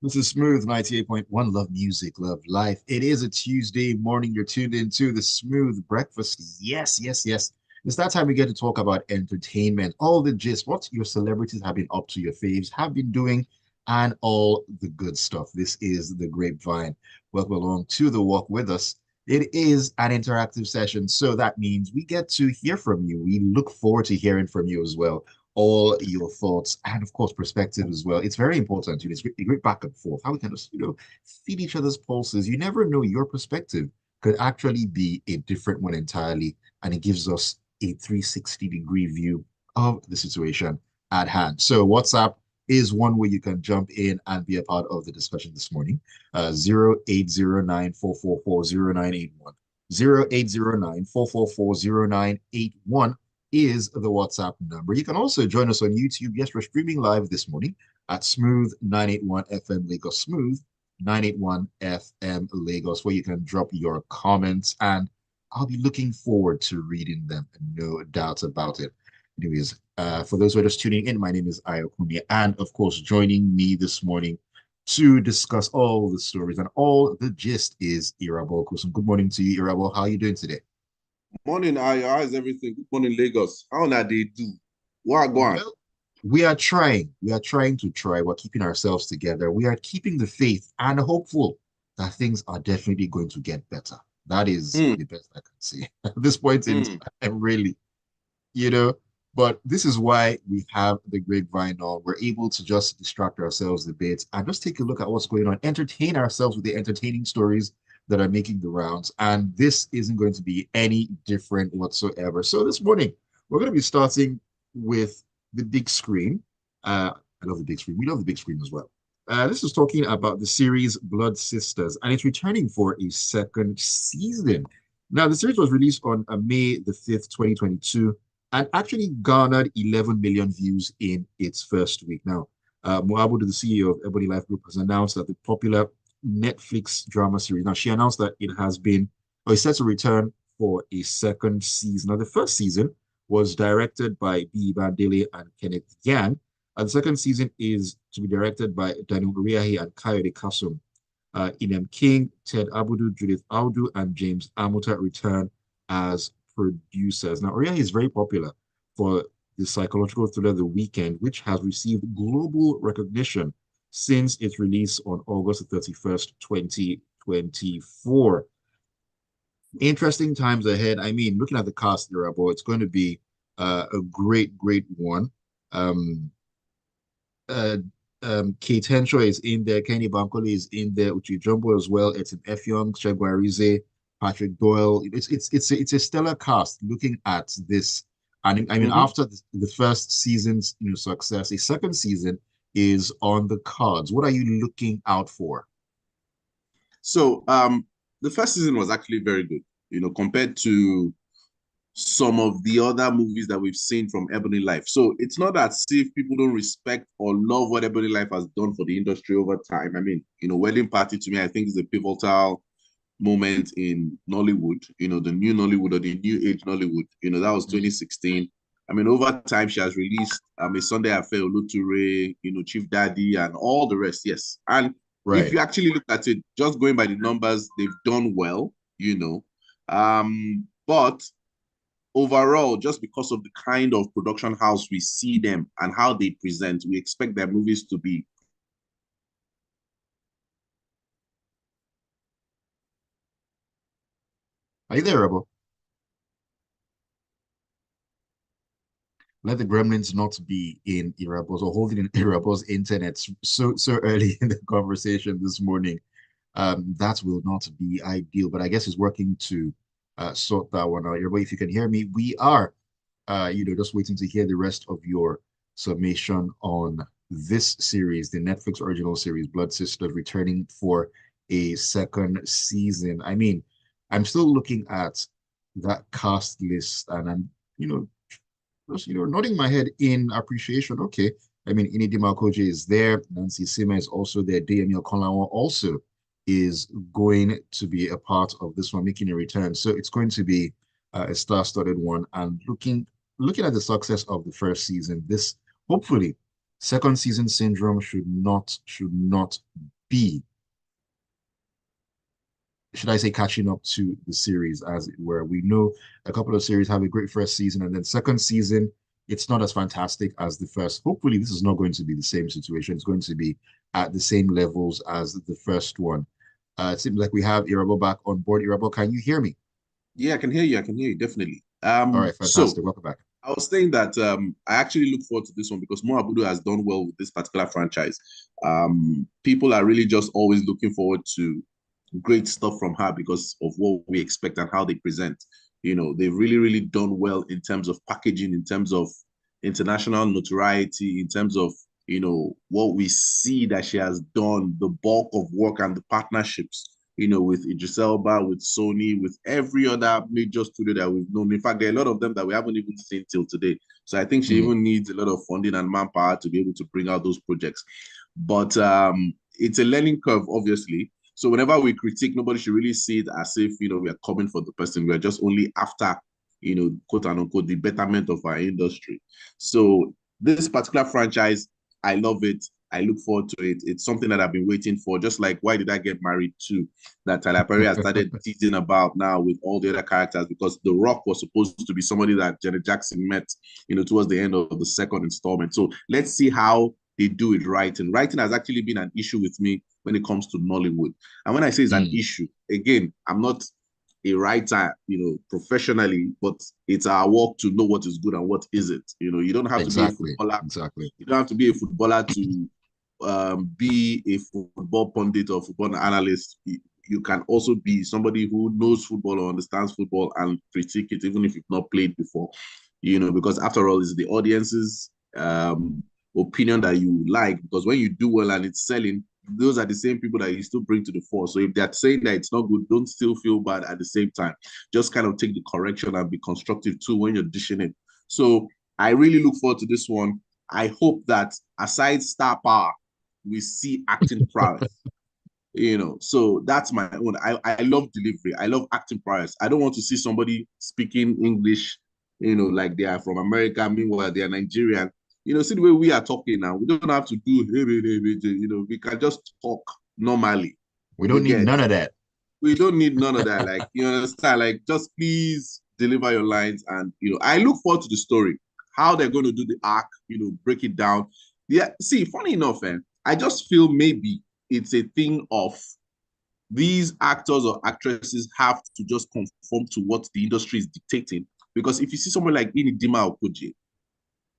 This is Smooth 98.1. Love music, love life. It is a Tuesday morning. You're tuned into the Smooth Breakfast. Yes, yes, yes. It's that time we get to talk about entertainment, all the gist, what your celebrities have been up to, your faves have been doing, and all the good stuff. This is the Grapevine. Welcome along to the walk with us. It is an interactive session, so that means we get to hear from you. We look forward to hearing from you as well, all your thoughts and of course perspective as well. It's very important. It's a great back and forth. How we can just, feel each other's pulses. You never know, your perspective could actually be a different one entirely, and it gives us a 360-degree view of the situation at hand. So WhatsApp is one way you can jump in and be a part of the discussion this morning. 0809 is the WhatsApp number. You can also join us on YouTube. Yes, we're streaming live this morning at Smooth 981 FM Lagos, Smooth 981 FM Lagos, where you can drop your comments, and I'll be looking forward to reading them, no doubt about it. Anyways, for those who are just tuning in, my name is Ayokunmi, and of course, joining me this morning to discuss all the stories and all the gist is Irabel Kusum. Good morning to you, Irabel. How are you doing today? Morning, Ayo. How's everything? Good morning, Lagos. How na they do? What go on? Well, we are trying. We are trying to try. We're keeping ourselves together. We are keeping the faith and hopeful that things are definitely going to get better. That is Mm, the best I can say at this point in mm. time, really, you know. But this is why we have the grapevine on. We're able to just distract ourselves a bit and just take a look at what's going on, entertain ourselves with the entertaining stories that are making the rounds. And this isn't going to be any different whatsoever. So this morning, we're going to be starting with the big screen. I love the big screen. We love the big screen as well. This is talking about the series Blood Sisters, and it's returning for a second season. Now, the series was released on May the 5th, 2022, and actually garnered 11 million views in its first week. Now, Moabu, the CEO of Ebony Life Group, has announced that the popular Netflix drama series, now she announced that it has been, or is set to return for a second season. Now, the first season was directed by B. Bandele and Kenneth Yang, and the second season is to be directed by Daniel Uriahi and Kayode Kasum. Inem King, Ted Abudu, Judith Audu, and James Amuta return as producers. Now, Uriahi is very popular for the psychological thriller The Weekend, which has received global recognition since its release on August 31st, 2024. Interesting times ahead. I mean, looking at the cast there, boy, it's going to be a great, great one. Um, uh, Kate Henshaw is in there, Kenny Bankole is in there, Uchi Jumbo as well. It's an Effiong, Chegwarize, Patrick Doyle. It's a stellar cast. Looking at this, and I mean, Mm-hmm. after the first season's success, a second season is on the cards. What are you looking out for? So, the first season was actually very good, compared to some of the other movies that we've seen from Ebony Life. So it's not as if people don't respect or love what Ebony Life has done for the industry over time. I mean, Wedding Party to me, I think is a pivotal moment in Nollywood, the new Nollywood or the new age Nollywood. That was Mm, 2016. I mean, over time, she has released A Sunday Affair, Oluture, Chief Daddy, and all the rest. Yes. And if right. you actually look at it, just going by the numbers, they've done well, you know. But overall, just because of the kind of production house we see them and how they present, we expect their movies to be. Are you there, Rebel? Let the gremlins not be in Irabos or holding in Irabos internet so early in the conversation this morning. That will not be ideal, but I guess it's working to sort that one out. Everybody, if you can hear me, we are, just waiting to hear the rest of your summation on this series, the Netflix original series, Blood Sisters, returning for a second season. I mean, I'm still looking at that cast list, and I'm, you know, just, nodding my head in appreciation. Okay. I mean, Inidima Koje is there. Nancy Sima is also there. Damiel Konlawa also is going to be a part of this one, making a return. So it's going to be a star-studded one. And looking at the success of the first season, this hopefully Second season syndrome should not be, should I say, catching up to the series, as it were. We know a couple of series have a great first season, and then second season, it's not as fantastic as the first. Hopefully, this is not going to be the same situation. It's going to be at the same levels as the first one. It seems like we have Irabo back on board. Irabo, can you hear me? Yeah, I can hear you. I can hear you definitely. All right, So fantastic. Welcome back. I was saying that I actually look forward to this one because Mo Abudu has done well with this particular franchise. People are really just always looking forward to great stuff from her because of what we expect and how they present. You know, they've really, really done well in terms of packaging, in terms of international notoriety, in terms of, you know, what we see that she has done, the bulk of work and the partnerships, you know, with Idris Elba, with Sony, with every other major studio that we've known. In fact, there are a lot of them that we haven't even seen till today. So I think she Mm, even needs a lot of funding and manpower to be able to bring out those projects. But it's a learning curve, obviously. So whenever we critique, nobody should really see it as if, you know, we are coming for the person. We are just only after, you know, quote unquote, the betterment of our industry. So this particular franchise, I love it. I look forward to it. It's something that I've been waiting for. Just like Why Did I Get Married To, that Tyler Perry has started teasing about now with all the other characters, because The Rock was supposed to be somebody that Janet Jackson met, you know, towards the end of the second installment. So let's see how they do it right. And writing has actually been an issue with me when it comes to Nollywood. And when I say it's an mm, issue, again, I'm not a writer, you know, professionally, but it's our work to know what is good and what isn't. You know, you don't have to be a exactly. footballer. Exactly. You don't have to be a footballer to be a football pundit or football analyst. You can also be somebody who knows football or understands football and critique it, even if you've not played before. You know, because after all, it's the audience's opinion that you like. Because when you do well and it's selling, those are the same people that you still bring to the fore. So if they're saying that it's not good, don't still feel bad at the same time. Just kind of take the correction and be constructive too when you're dishing it. So I really look forward to this one. I hope that aside star power, we see acting prowess. You know, so that's my own. I love delivery. I love acting prowess. I don't want to see somebody speaking English, you know, like they are from America. Meanwhile, they are Nigerian. You know, see the way we are talking now. We don't have to do, you know, we can just talk normally. We You don't need get, none of that. we don't need none of that. Like, you understand? Like, just please deliver your lines. And, you know, I look forward to the story, how they're going to do the arc, you know, break it down. Yeah, see, funny enough, I just feel maybe it's a thing of these actors or actresses have to just conform to what the industry is dictating. Because if you see someone like Inidima Okoje,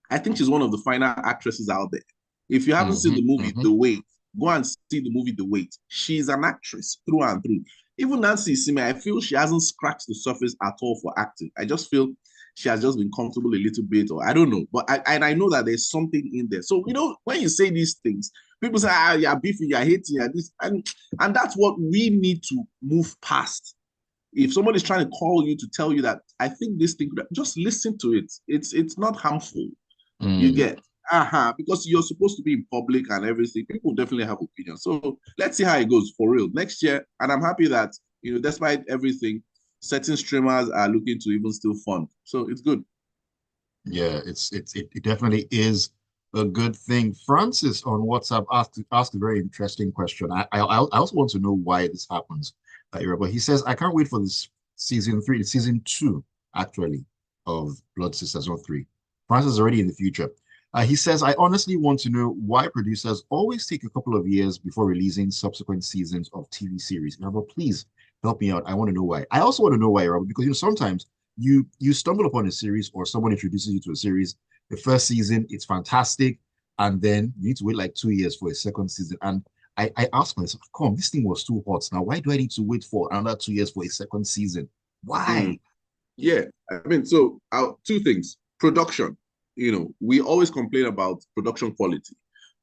I think she's one of the finer actresses out there. If you haven't seen Mm-hmm, the movie mm-hmm. The Wait, go and see the movie The Wait. She's an actress through and through. Even Nancy Sime, I feel she hasn't scratched the surface at all for acting. I just feel she has just been comfortable a little bit, or I don't know. But I know that there's something in there. So, you know, when you say these things, people say, ah, you're beefing, you're hating, you're this. And that's what we need to move past. If somebody's trying to call you to tell you that I think this thing, just listen to it. It's not harmful. You Mm. get, because you're supposed to be in public and everything. People definitely have opinions. So let's see how it goes for real next year. And I'm happy that, you know, despite everything, certain streamers are looking to even still fund. So it's good. Yeah, it definitely is a good thing. Francis on WhatsApp asked a very interesting question. I also want to know why this happens, but he says I can't wait for this season three, season two actually of Blood Sisters on three. Francis is already in the future. He says I honestly want to know why producers always take a couple of years before releasing subsequent seasons of TV series. Robert, please help me out. I want to know why. I also want to know why, Robert, because sometimes you stumble upon a series or someone introduces you to a series. The first season, it's fantastic, and then you need to wait like 2 years for a second season. And I ask myself, come on, this thing was too hot. Now, why do I need to wait for another 2 years for a second season? Mm, Why? yeah. I mean, so two things. Production. You know, we always complain about production quality.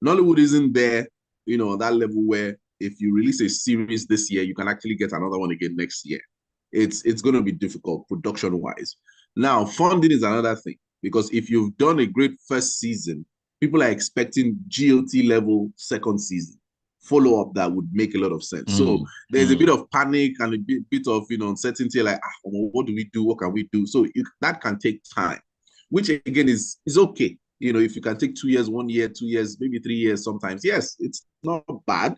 Nollywood isn't there, you know, on that level where if you release a series this year, you can actually get another one again next year. It's going to be difficult production wise. Now, funding is another thing because if you've done a great first season, people are expecting GOT level second season follow up that would make a lot of sense. So Mm, there's a bit mm, of panic and a bit of uncertainty, like what do we do? What can we do? So that can take time, which again is okay. if you can take 2 years, 1 year, 2 years, maybe 3 years sometimes, yes, it's not bad.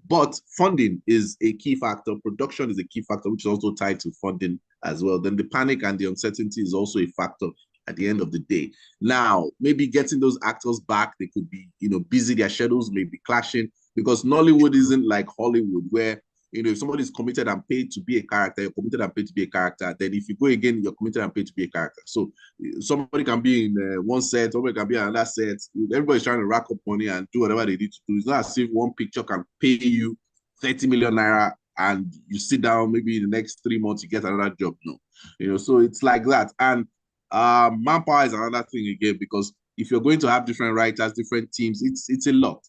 But funding is a key factor. Production is a key factor, which is also tied to funding as well. Then the panic and the uncertainty is also a factor at the end of the day. Now, maybe getting those actors back, they could be, busy, their schedules may be clashing because Nollywood isn't like Hollywood, where if somebody is committed and paid to be a character, you're committed and paid to be a character. Then if you go again, you're committed and paid to be a character. So somebody can be in one set, somebody can be in another set. Everybody's trying to rack up money and do whatever they need to do. It's not as if one picture can pay you 30 million naira and you sit down, maybe in the next 3 months, you get another job. No, so it's like that. And manpower is another thing again, because if you're going to have different writers, different teams, it's a lot.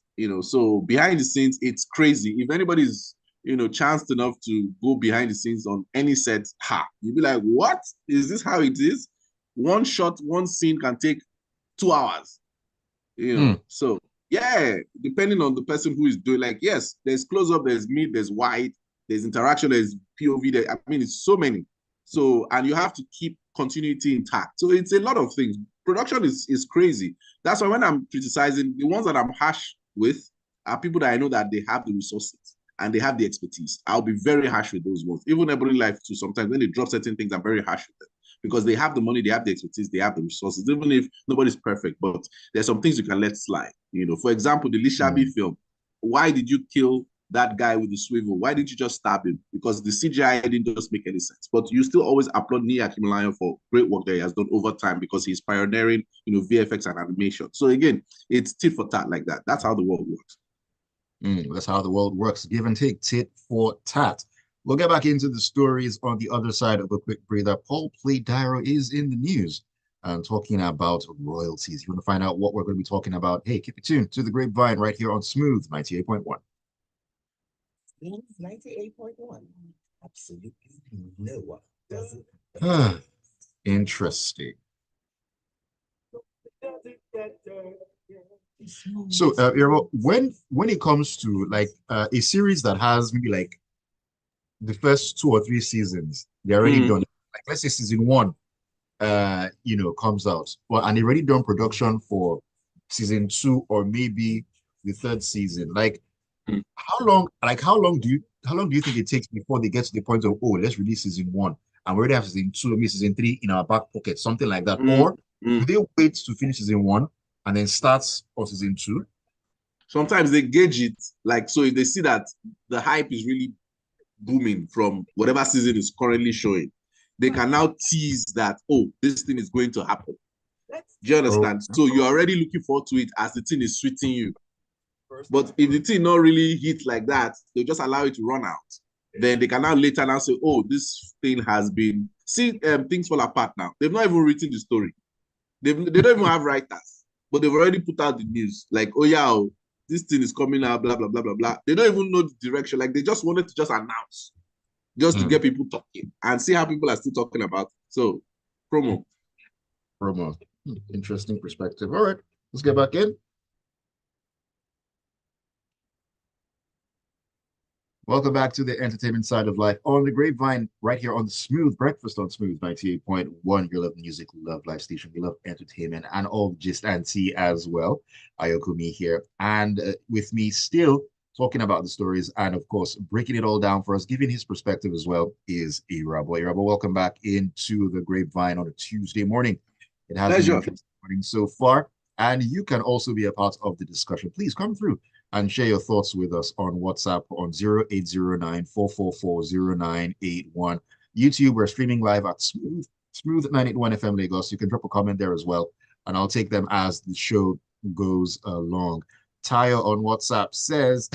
So behind the scenes, it's crazy. If anybody's chanced enough to go behind the scenes on any set, you'd be like, what? Is this how it is? One shot, one scene can take 2 hours, So yeah, depending on the person who is doing, like, yes, there's close-up, there's mid, there's wide, there's interaction, there's POV, it's so many. So, and you have to keep continuity intact. So it's a lot of things. Production is crazy. That's why when I'm criticizing, the ones that I'm harsh with are people that I know that they have the resources and they have the expertise. I'll be very harsh with those ones. Even Ebony Life too, sometimes when they drop certain things, I'm very harsh with them because they have the money, they have the expertise, they have the resources, even if nobody's perfect. But there's some things you can let slide. For example, the Lishabi film. Why did you kill that guy with the swivel? Why did you just stab him? Because the CGI didn't just make any sense. But you still always applaud Nia Kimalayan for great work that he has done over time because he's pioneering, VFX and animation. So again, it's tit for tat like that. That's how the world works. That's how the world works. Give and take, tit for tat. We'll get back into the stories on the other side of a quick breather. Paul Playdairo is in the news and talking about royalties. You want to find out what we're going to be talking about? Hey, keep it tuned to the Grapevine right here on Smooth 98.1. 98.1. Absolutely no one does it. Interesting. So, when it comes to like a series that has maybe like the first 2 or 3 seasons, they're already done. Like let's say season 1, comes out, well, and they already done production for season 2 or maybe the 3rd season. Like, how long do you think it takes before they get to the point of, oh, let's release season 1 and we already have season 2, maybe season 3 in our back pocket, something like that? Or do they wait to finish season 1 and then start on season 2? Sometimes they gauge it, like, so if they see that the hype is really booming from whatever season is currently showing, they can now tease that, oh, this thing is going to happen. Do you understand? So you're already looking forward to it as the thing is sweeting you. But if the thing not really hit like that, they just allow it to run out. Then they can now later now say, oh, this thing has been, things fall apart now. They've not even written the story. They don't even have writers, but they've already put out the news. Like, oh yeah, this thing is coming out, blah, blah, blah, blah, blah. They don't even know the direction. Like, they just wanted to just announce, just to get people talking and see how people are still talking about it. So, promo. Interesting perspective. All right, let's get back in. Welcome back to the entertainment side of life on the Grapevine, right here on the Smooth Breakfast on Smooth 98.1. You love music, you love live station, you love entertainment, and all gist and tea as well. Ayokunmi here, and with me still talking about the stories and, of course, breaking it all down for us, giving his perspective as well, is Irabo. Irabo, welcome back into the Grapevine on a Tuesday morning. It has been an interesting morning so far, and you can also be a part of the discussion. Please come through and share your thoughts with us on WhatsApp on 0809-444-0981. YouTube, we're streaming live at Smooth 981 FM Lagos. You can drop a comment there as well, and I'll take them as the show goes along. Tayo on WhatsApp says,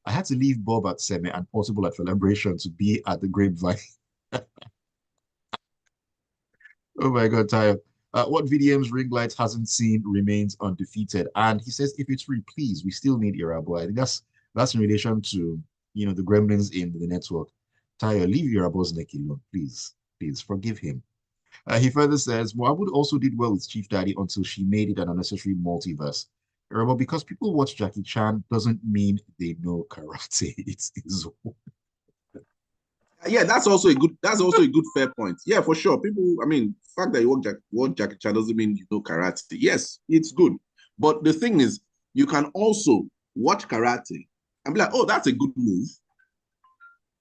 I had to leave Bob at Seme and Possible at Celebration to be at the Grapevine. Oh my God, Tayo. What VDM's ring lights hasn't seen remains undefeated. And he says, if it's free, please, we still need Irabo. I think that's in relation to, the gremlins in the network. Tayo, leave Irabo's neck alone, please. Please, forgive him. He further says, Moabud also did well with Chief Daddy until she made it an unnecessary multiverse. Irabo, because people watch Jackie Chan doesn't mean they know karate. It's Yeah, that's also a good fair point. Yeah, for sure. People, I mean, the fact that you watch Jackie Chan doesn't mean you know karate. Yes, it's good. But the thing is, you can also watch karate and be like, oh, that's a good move.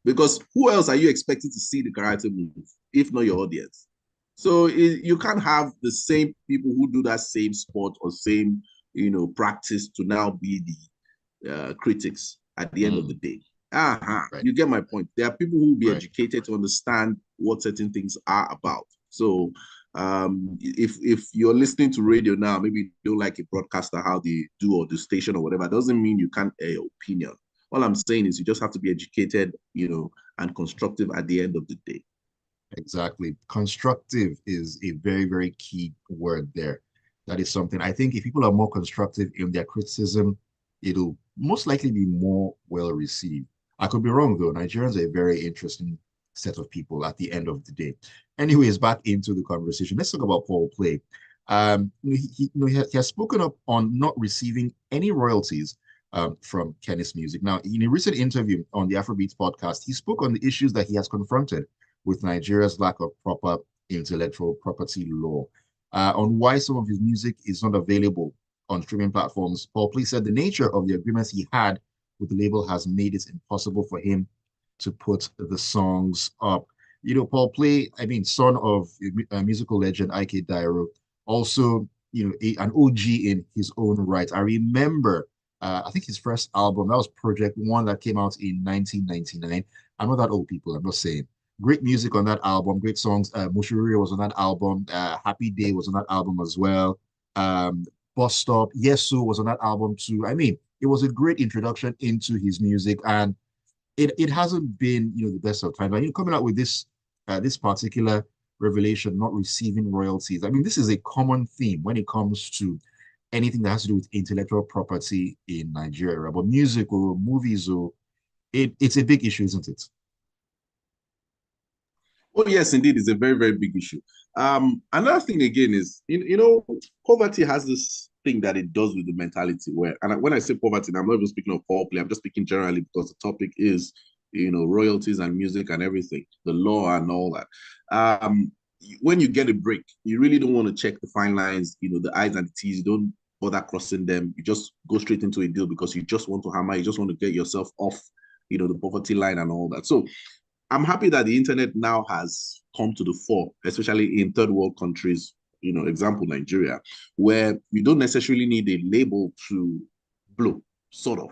Because who else are you expecting to see the karate move if not your audience? So you can't have the same people who do that same sport or same, practice to now be the critics at the end of the Mm, day. right, You get my point. There are people who will be right. educated to understand what certain things are about. So if you're listening to radio now, maybe you don't like a broadcaster how they do or the station or whatever, doesn't mean you can't air your opinion. All I'm saying is you just have to be educated, and constructive at the end of the day. Exactly. Constructive is a very, very key word there. That is something I think if people are more constructive in their criticism, it'll most likely be more well received. I could be wrong though. Nigerians are a very interesting set of people at the end of the day. Anyways, back into the conversation. Let's talk about Paul Play. He has spoken up on not receiving any royalties from Kennis Music. Now, in a recent interview on the Afrobeats podcast, he spoke on the issues that he has confronted with Nigeria's lack of proper intellectual property law. On why some of his music is not available on streaming platforms, Paul Play said the nature of the agreements he had with the label has made it impossible for him to put the songs up. Paul Play, I mean, son of a musical legend Ike Dairo, also, an OG in his own right. I remember, I think his first album, that was Project One that came out in 1999. I'm not that old, people, I'm not saying. Great music on that album, great songs. Mushiri was on that album. Happy Day was on that album as well. Bus Stop, Yesu was on that album too. I mean, it was a great introduction into his music, and it hasn't been the best of times. But coming out with this particular revelation, not receiving royalties. I mean, this is a common theme when it comes to anything that has to do with intellectual property in Nigeria, but music or movies or it's a big issue, isn't it? Oh, yes, indeed, it's a very, very big issue. Another thing again is, poverty has this thing that it does with the mentality where, and when I say poverty, I'm not even speaking of poor play, I'm just speaking generally because the topic is, royalties and music and everything, the law and all that. When you get a break, you really don't want to check the fine lines, the I's and the T's, you don't bother crossing them. You just go straight into a deal because you just want to hammer, you just want to get yourself off, the poverty line and all that. So I'm happy that the internet now has come to the fore, especially in third world countries, example Nigeria, where you don't necessarily need a label to blow, sort of.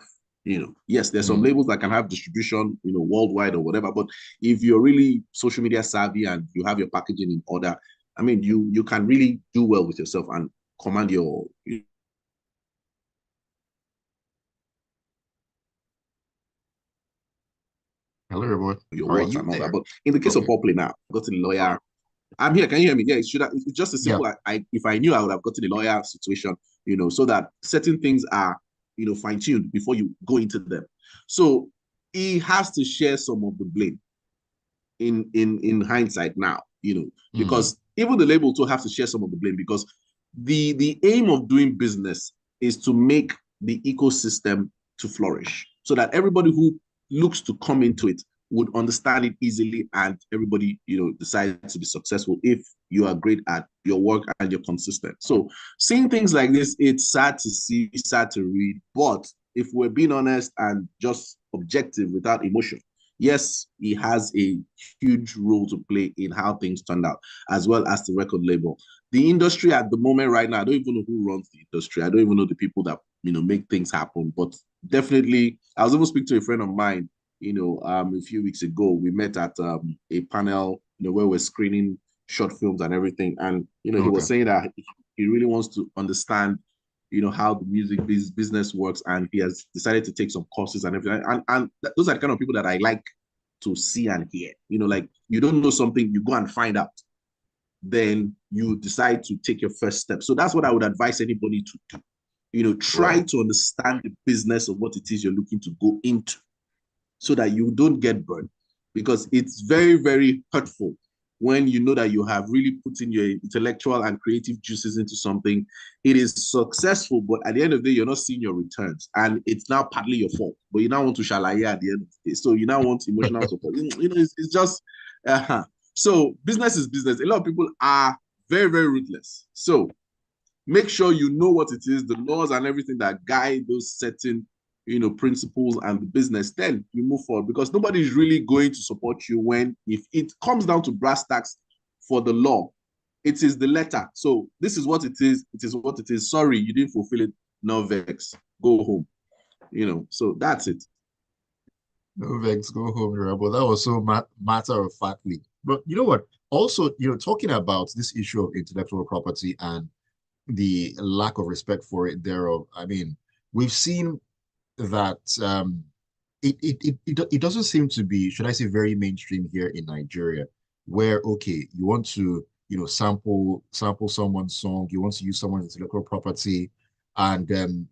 Yes, there's some Mm. labels that can have distribution, worldwide or whatever. But if you're really social media savvy and you have your packaging in order, I mean, you can really do well with yourself and command Hello, everyone. your Are worth you and all that. there? But in the case of Okay. Popley now, I got a lawyer. I'm here. Can you hear me? Yeah, it's just a Yeah. simple. If I knew, I would have gotten a lawyer situation, so that certain things are, fine tuned before you go into them. So he has to share some of the blame in hindsight now, Mm. because even the label too have to share some of the blame because the aim of doing business is to make the ecosystem to flourish so that everybody who looks to come into it would understand it easily and everybody decides to be successful if you are great at your work and you're consistent. So seeing things like this, it's sad to see, sad to read, but if we're being honest and just objective without emotion, yes, he has a huge role to play in how things turned out, as well as the record label. The industry at the moment, right now, I don't even know who runs the industry. I don't even know the people that make things happen. But definitely, I was even speaking to a friend of mine. A few weeks ago, we met at a panel, where we're screening short films and everything, and he Okay. was saying that he really wants to understand how the music business works, and he has decided to take some courses and everything. And those are the kind of people that I like to see and hear. Like you don't know something, you go and find out, then you decide to take your first step. So that's what I would advise anybody to do. Try Right. to understand the business of what it is you're looking to go into so that you don't get burned, because it's very, very hurtful when you know that you have really put in your intellectual and creative juices into something, it is successful, but at the end of the day, you're not seeing your returns. And it's now partly your fault, but you now want to shalaye at the end of the day. So you now want emotional support. It's just, so business is business. A lot of people are very, very ruthless. So make sure you know what it is, the laws and everything that guide those certain principles and the business. Then you move forward, because nobody is really going to support you when, if it comes down to brass tacks for the law, it is the letter. So this is what it is. It is what it is. Sorry, you didn't fulfill it. No vex. Go home. So that's it. No vex, go home, Rebel. That was so matter of factly. But you know what? Also, talking about this issue of intellectual property and the lack of respect for it thereof. I mean, we've seen that it doesn't seem to be, should I say, very mainstream here in Nigeria, where okay, you want to sample someone's song, you want to use someone's intellectual property, and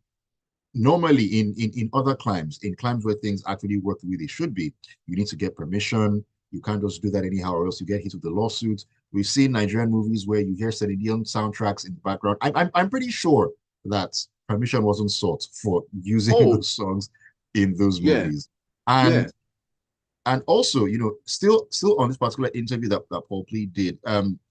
normally in other climes, in climes where things actually work the way they should be, you need to get permission. You can't just do that anyhow, or else you get hit with the lawsuit. We've seen Nigerian movies where you hear Celine Dion soundtracks in the background. I'm pretty sure that permission wasn't sought for using Oh, those songs in those yeah, movies. yeah. And also, still on this particular interview that Paul Plea did,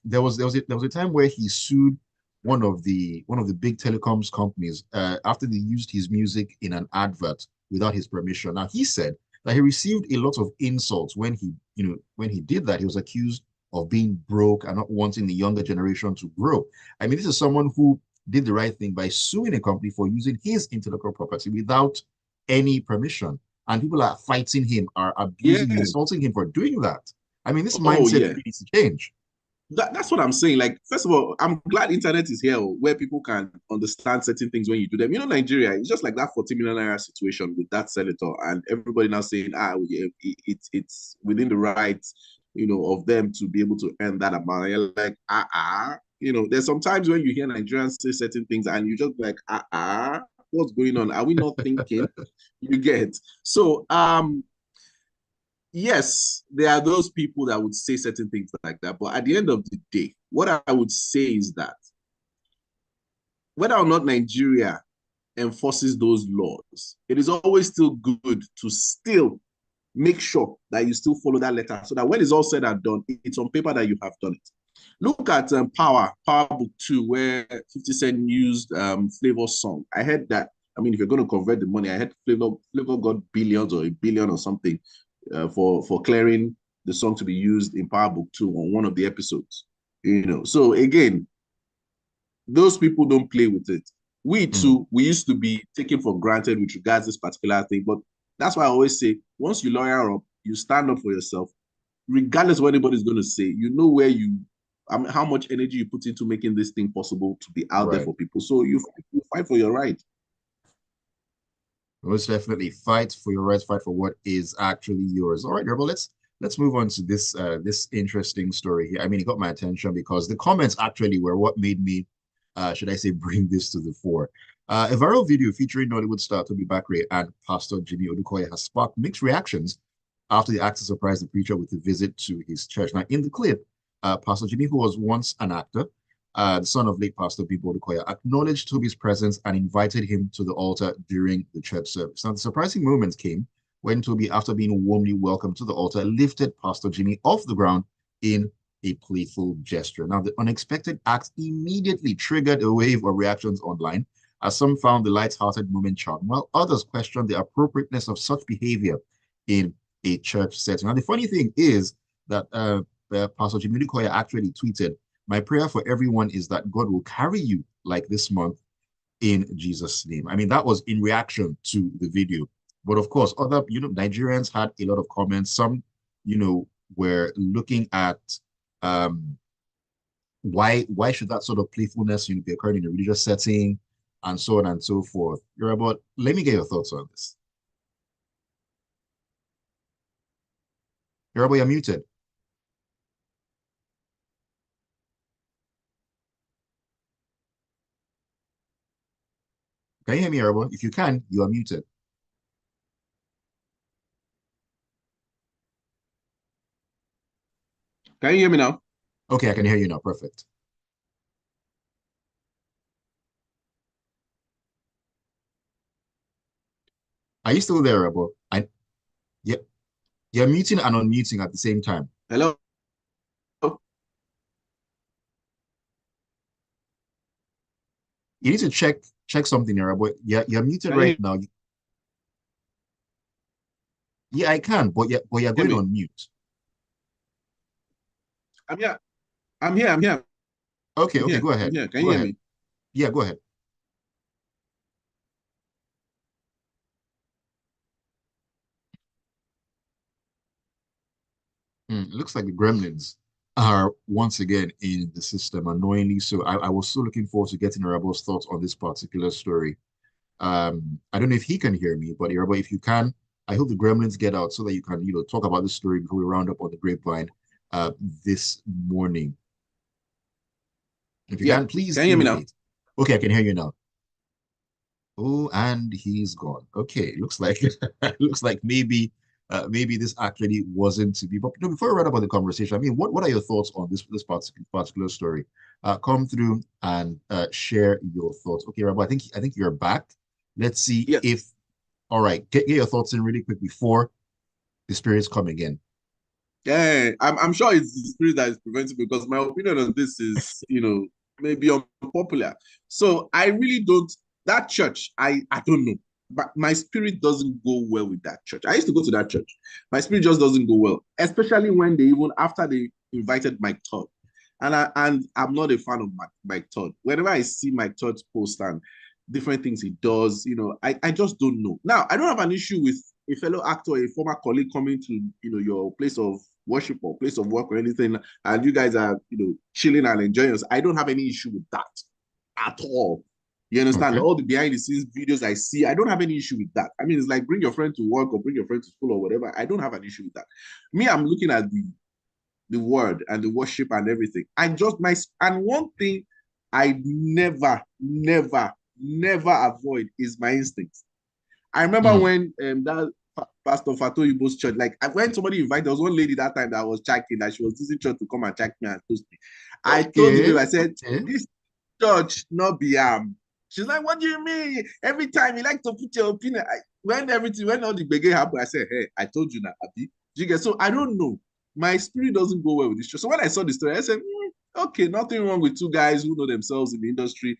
there was a time where he sued one of the big telecoms companies after they used his music in an advert without his permission. Now he said that he received a lot of insults when he did that. He was accused of being broke and not wanting the younger generation to grow. I mean, this is someone who did the right thing by suing a company for using his intellectual property without any permission. And people are fighting him, are abusing him, Yeah. insulting him for doing that. I mean, this Oh, mindset yeah. really needs to change. That's what I'm saying. Like, first of all, I'm glad internet is here where people can understand certain things when you do them. Nigeria, it's just like that 40 million naira situation with that senator, and everybody now saying, it's within the rights, of them to be able to earn that amount. And you're like, there's sometimes when you hear Nigerians say certain things and you just like, what's going on? Are we not thinking? You get. So, yes, there are those people that would say certain things like that. But at the end of the day, what I would say is that whether or not Nigeria enforces those laws, it is always still good to still make sure that you still follow that letter, so that when it's all said and done, it's on paper that you have done it. Look at Power Book 2, where 50 Cent used Flavor's song. I heard that. I mean, if you're going to convert the money, I heard Flavor got billions or a billion or something for clearing the song to be used in Power Book 2 on one of the episodes. So again, those people don't play with it. We too, we used to be taken for granted with regards to this particular thing. But that's why I always say, once you lawyer up, you stand up for yourself, regardless of what anybody's going to say. You know where how much energy you put into making this thing possible to be out there Right. for people. So you fight for your right. Most definitely fight for your rights, fight for what is actually yours. All right, Gerbil, let's move on to this interesting story here. I mean, it got my attention because the comments actually were what made me, should I say, bring this to the fore. A viral video featuring Nollywood star Tobi Bakre and Pastor Jimmy Odukoya has sparked mixed reactions after the actor surprised the preacher with a visit to his church. Now, in the clip, Pastor Jimmy, who was once an actor, the son of late Pastor Bimbo Odukoya, acknowledged Toby's presence and invited him to the altar during the church service. Now, the surprising moment came when Toby, after being warmly welcomed to the altar, lifted Pastor Jimmy off the ground in a playful gesture. Now, the unexpected act immediately triggered a wave of reactions online, as some found the light-hearted moment charming, while others questioned the appropriateness of such behavior in a church setting. Now, the funny thing is that Pastor Jimmy Odukoya actually tweeted, "My prayer for everyone is that God will carry you like this month in Jesus' name." I mean, that was in reaction to the video. But of course, other, Nigerians had a lot of comments. Some, were looking at why should that sort of playfulness, be occurring in a religious setting, and so on and so forth. But let me get your thoughts on this. You're muted. Can you hear me, Yoruba? If you can, you are muted. Can you hear me now? Okay, I can hear you now. Perfect. Are you still there, Rebel? Yeah, you're muting and unmuting at the same time. Hello? You need to check something here, Rebel. Yeah, you're muted Can you right now. Yeah, I can, but you're hear going me? on mute. I'm here. I'm here. I'm here. Okay, I'm okay, here. go I'm ahead. here. Can Go you hear ahead. me? Yeah, go ahead. Looks like the gremlins are once again in the system, annoyingly so. I was so looking forward to getting Rebel's thoughts on this particular story. I don't know if he can hear me, but Rebel, if you can, I hope the gremlins get out so that you can, talk about the story before we round up on the grapevine uh, this morning. If you Yeah. can, please Can you hear me now? indicate. Okay, I can hear you now. Oh, and he's gone. Okay, looks like looks like maybe this actually wasn't to be. But before we write about the conversation, I mean, what are your thoughts on this particular story? Come through and share your thoughts. Okay, Rabbi, I think you're back. Let's see Yes. if all right. Get your thoughts in really quick before the spirits come again. Yeah, I'm sure it's the spirit that is preventing me because my opinion on this is, maybe unpopular. So I really don't, that church, I don't know. But my spirit doesn't go well with that church. I used to go to that church. My spirit just doesn't go well, especially when after they invited Mike Todd. And I'm not a fan of Mike Todd. Whenever I see Mike Todd's post and different things he does, I just don't know. Now, I don't have an issue with a fellow actor, a former colleague coming to, your place of worship or place of work or anything, and you guys are, chilling and enjoying us. I don't have any issue with that at all. You understand? Okay. All the behind the scenes videos I see, I don't have any issue with that. I mean, it's like bring your friend to work or bring your friend to school or whatever. I don't have an issue with that. Me, I'm looking at the word and the worship and everything. And one thing I never avoid is my instincts. I remember Mm, when that Pastor Fatoyibo's church, like when somebody invited, there was one lady that time that was checking that she was using church to come and check me and toast me. I told the babe, okay. I said, Okay. this church not be She's like, what do you mean? Every time you like to put your opinion. When all the begay happened, I said, hey, I told you now, Abby. You get so I don't know. My spirit doesn't go well with this church. So when I saw the story, I said, okay, nothing wrong with two guys who know themselves in the industry,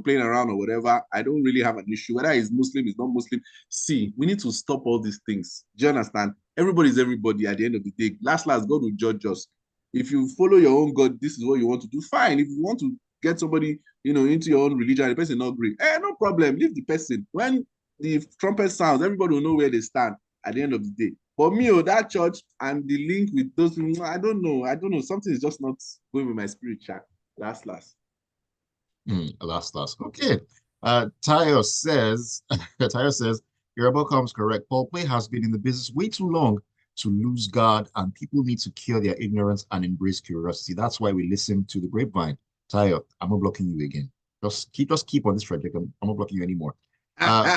playing around or whatever. I don't really have an issue. Whether he's Muslim, he's not Muslim. See, we need to stop all these things. Do you understand? Everybody's everybody at the end of the day. Last, God will judge us. If you follow your own God, this is what you want to do. Fine. If you want to get somebody, into your own religion, and the person not agree, no problem. Leave the person. When the trumpet sounds, everybody will know where they stand at the end of the day. But me, that church and the link with those, I don't know. I don't know. Something is just not going with my spirit chat. Last. Last. Okay. Tayo says, Tayo says, your about comes correct. Paul Play has been in the business way too long to lose God, and people need to cure their ignorance and embrace curiosity. That's why we listen to the grapevine. Tayo, I'm not blocking you again. Just keep on this trajectory. I'm not blocking you anymore.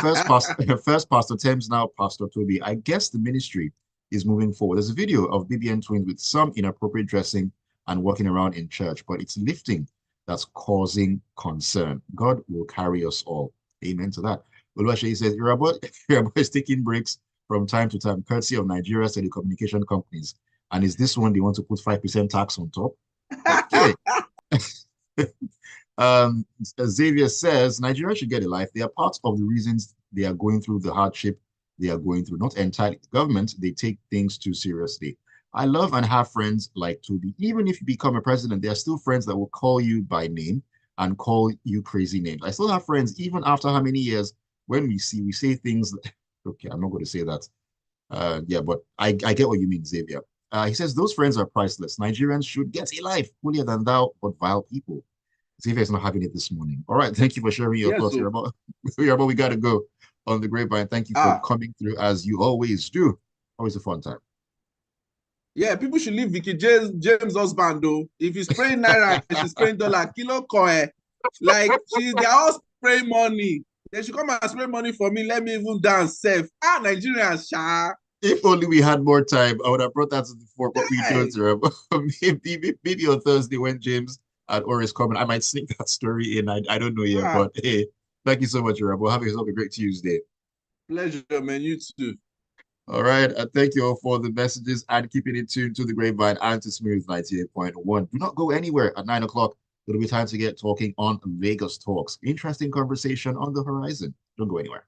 First past first Pastor Thames, now Pastor Toby. I guess the ministry is moving forward. There's a video of BBN twins with some inappropriate dressing and walking around in church, but it's lifting that's causing concern. God will carry us all. Amen to that. Oluwaseyi says, Yoruba is taking breaks from time to time, courtesy of Nigeria's telecommunication companies. And is this one they want to put 5% tax on top? Okay. Xavier says, Nigeria should get a life. They are part of the reasons they are going through the hardship they are going through. Not entirely the government, they take things too seriously. I love and have friends like Toby. Even if you become a president, there are still friends that will call you by name and call you crazy names. I still have friends, even after how many years, when we say things. Okay, I'm not going to say that. Yeah, but I get what you mean, Xavier. He says those friends are priceless. Nigerians should get a life, holier than thou, but vile people. Xavier is not having it this morning. All right, thank you for sharing your Yeah, thoughts here so about we got to go on the grapevine. Thank you for ah, coming through as you always do. Always a fun time. yeah, people should leave Vicky James husband though. If he's spraying naira, she's spraying dollar, kilo coin. Like they're all spraying money. They should come and spray money for me. Let me even dance safe. Nigerians, sha. If only we had more time, I would have brought that to the fore, but we don't, Hey, Reb. Maybe on Thursday when James and Or is coming, I might sneak that story in. I don't know yet, ah, but hey, thank you so much, Reb. Well, have yourself a great Tuesday. pleasure, man. You too. All right. Thank you all for the messages and keeping it tuned to the Grapevine and to Smooth 98.1. Do not go anywhere at 9 o'clock. It'll be time to get talking on Vegas Talks. Interesting conversation on the horizon. Don't go anywhere.